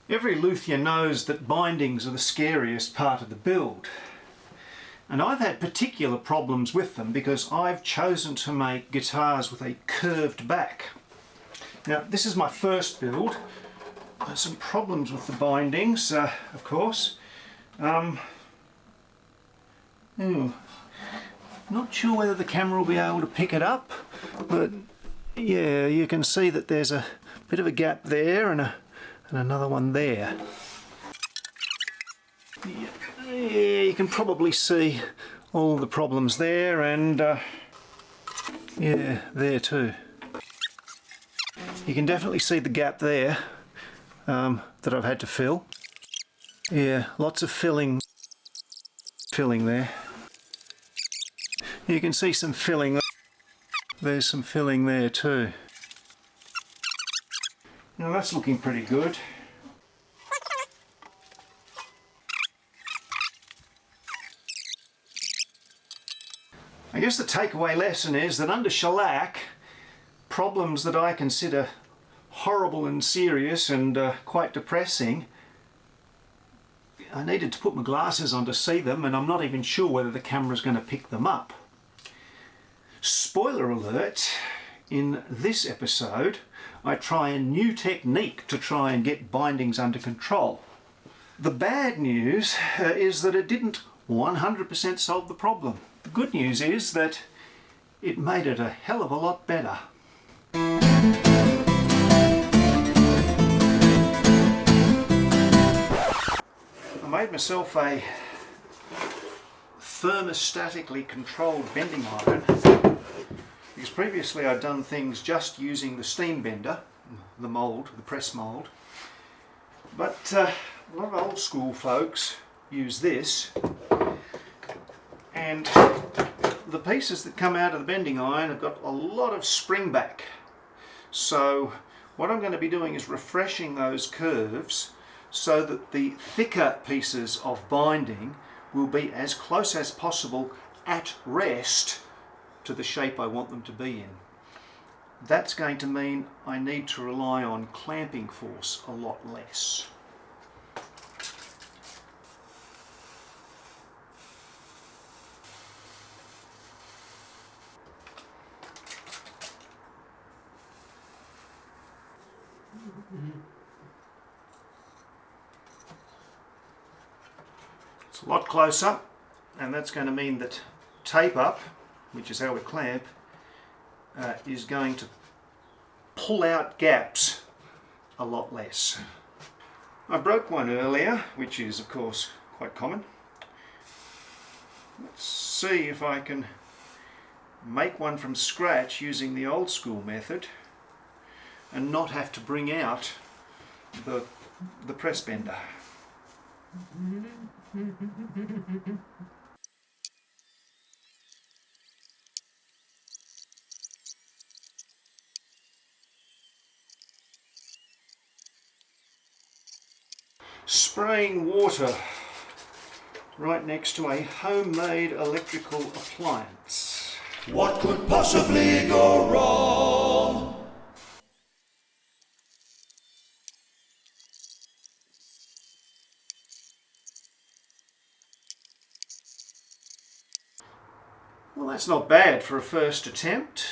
Every luthier knows that bindings are the scariest part of the build. And I've had particular problems with them because I've chosen to make guitars with a curved back. Now, this is my first build. There's some problems with the bindings, of course. Not sure whether the camera will be able to pick it up, but yeah, you can see that there's a bit of a gap there and another one there. Yeah, you can probably see all the problems there, and yeah, there too. You can definitely see the gap there that I've had to fill. Yeah, lots of filling there. You can see some filling. There's some filling there too. Now that's looking pretty good. I guess the takeaway lesson is that under shellac, problems that I consider horrible and serious and quite depressing, I needed to put my glasses on to see them, and I'm not even sure whether the camera's going to pick them up. Spoiler alert, in this episode I try a new technique to try and get bindings under control. The bad news is that it didn't 100% solve the problem. The good news is that it made it a hell of a lot better. I made myself a thermostatically controlled bending iron because previously I'd done things just using the steam bender, the mould, the press mould, but a lot of old school folks use this, and the pieces that come out of the bending iron have got a lot of spring back. So what I'm going to be doing is refreshing those curves so that the thicker pieces of binding will be as close as possible at rest to the shape I want them to be in. That's going to mean I need to rely on clamping force a lot less. It's a lot closer, and that's going to mean that tape up, which is how we clamp, is going to pull out gaps a lot less. I broke one earlier, which is of course quite common. Let's see if I can make one from scratch using the old school method and not have to bring out the press bender. Spraying water right next to a homemade electrical appliance. What could possibly go wrong? Well, that's not bad for a first attempt.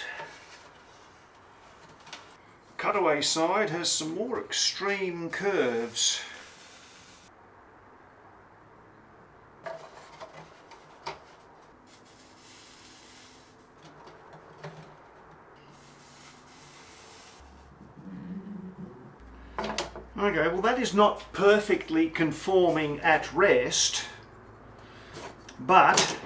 Cutaway side has some more extreme curves. Okay, well that is not perfectly conforming at rest, but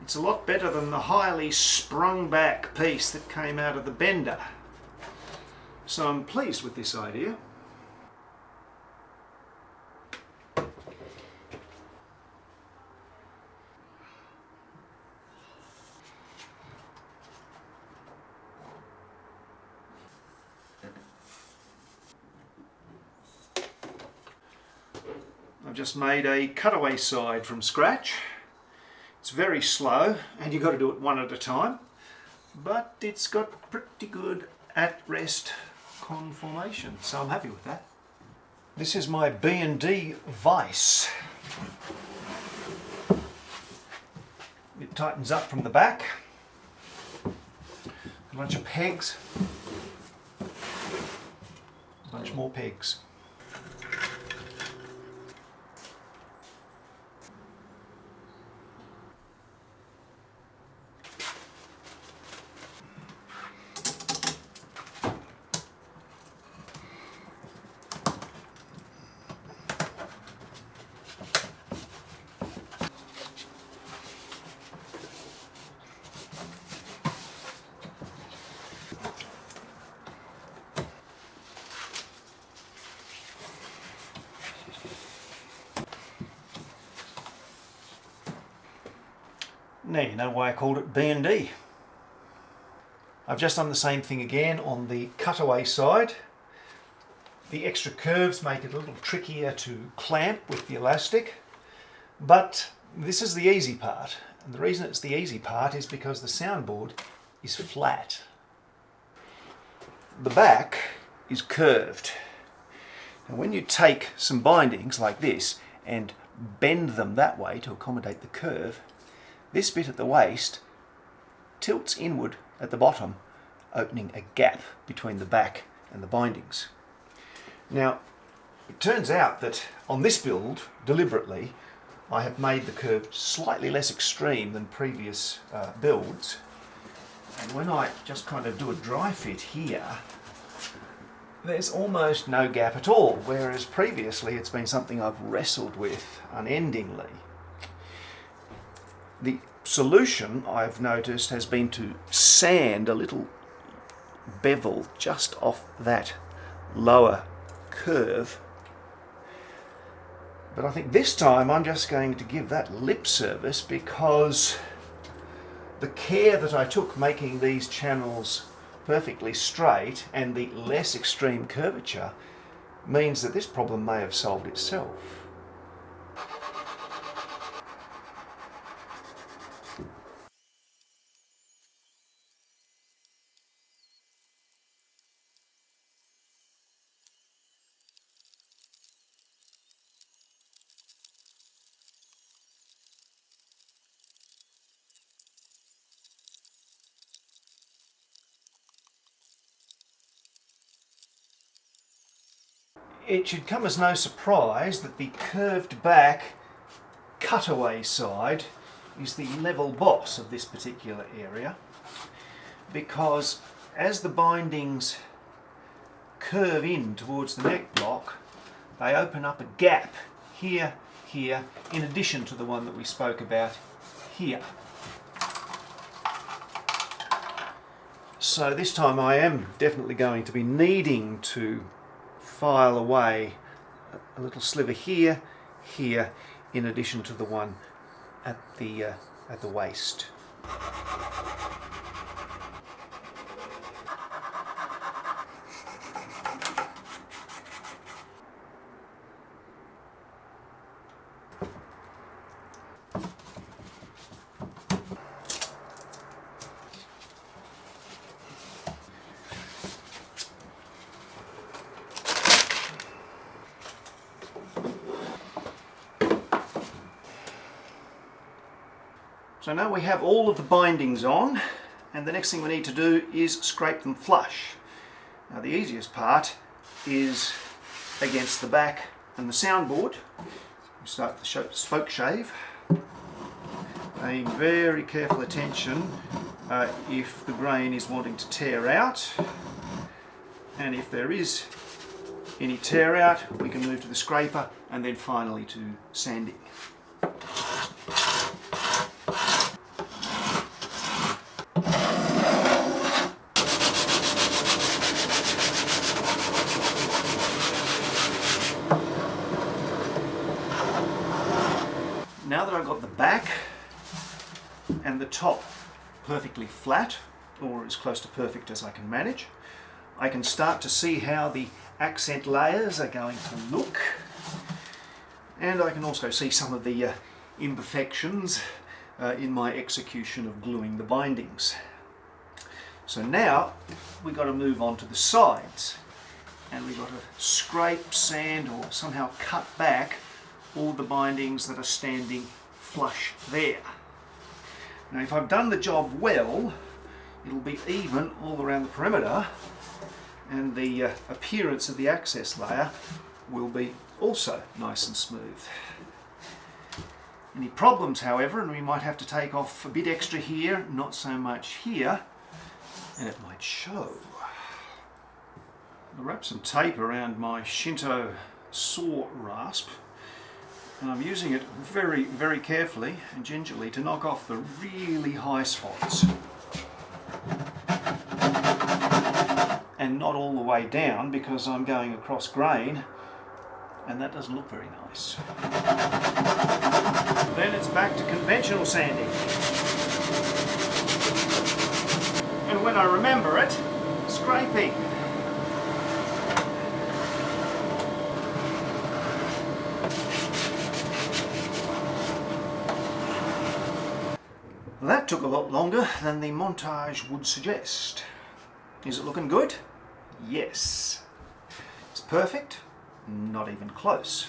it's a lot better than the highly sprung back piece that came out of the bender. So I'm pleased with this idea. I've just made a cutaway side from scratch. It's very slow and you've got to do it one at a time, but it's got pretty good at rest conformation, so I'm happy with that. This is my B&D vise. It tightens up from the back. A bunch of pegs. A bunch more pegs. Now you know why I called it B&D. I've just done the same thing again on the cutaway side. The extra curves make it a little trickier to clamp with the elastic, but this is the easy part. And the reason it's the easy part is because the soundboard is flat. The back is curved. And when you take some bindings like this and bend them that way to accommodate the curve, this bit at the waist tilts inward at the bottom, opening a gap between the back and the bindings. Now, it turns out that on this build, deliberately, I have made the curve slightly less extreme than previous builds. And when I just kind of do a dry fit here, there's almost no gap at all, whereas previously it's been something I've wrestled with unendingly. The solution, I've noticed, has been to sand a little bevel just off that lower curve. But I think this time I'm just going to give that lip service, because the care that I took making these channels perfectly straight and the less extreme curvature means that this problem may have solved itself. It should come as no surprise that the curved back cutaway side is the level boss of this particular area, because as the bindings curve in towards the neck block, they open up a gap here, here, in addition to the one that we spoke about here. So this time I am definitely going to be needing to file away a little sliver here, here, in addition to the one at the waist. So now we have all of the bindings on, and the next thing we need to do is scrape them flush. Now the easiest part is against the back and the soundboard. We start with the spoke shave, paying very careful attention if the grain is wanting to tear out, and if there is any tear out, we can move to the scraper and then finally to sanding. Now that I've got the back and the top perfectly flat, or as close to perfect as I can manage, I can start to see how the accent layers are going to look, and I can also see some of the imperfections in my execution of gluing the bindings. So now we've got to move on to the sides, and we've got to scrape, sand, or somehow cut back all the bindings that are standing flush there. Now if I've done the job well, it'll be even all around the perimeter, and the appearance of the access layer will be also nice and smooth. Any problems, however, and we might have to take off a bit extra here, not so much here, and it might show. I'll wrap some tape around my Shinto saw rasp, and I'm using it very, very carefully and gingerly to knock off the really high spots. And not all the way down, because I'm going across grain, and that doesn't look very nice. Then it's back to conventional sanding. And when I remember it, scraping. That took a lot longer than the montage would suggest. Is it looking good? Yes. It's perfect? Not even close.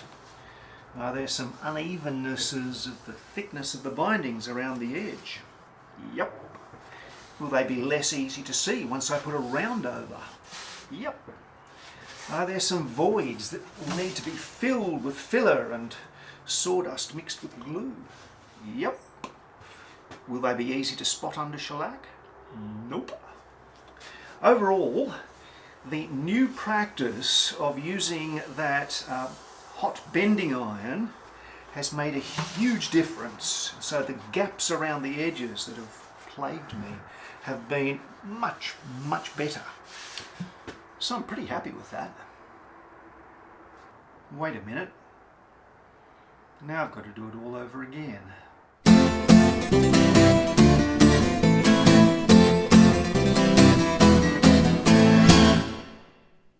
Are there some unevennesses of the thickness of the bindings around the edge? Yep. Will they be less easy to see once I put a round over? Yep. Are there some voids that will need to be filled with filler and sawdust mixed with glue? Yep. Will they be easy to spot under shellac? Nope. Overall, the new practice of using that hot bending iron has made a huge difference. So the gaps around the edges that have plagued me have been much, much better. So I'm pretty happy with that. Wait a minute. Now I've got to do it all over again.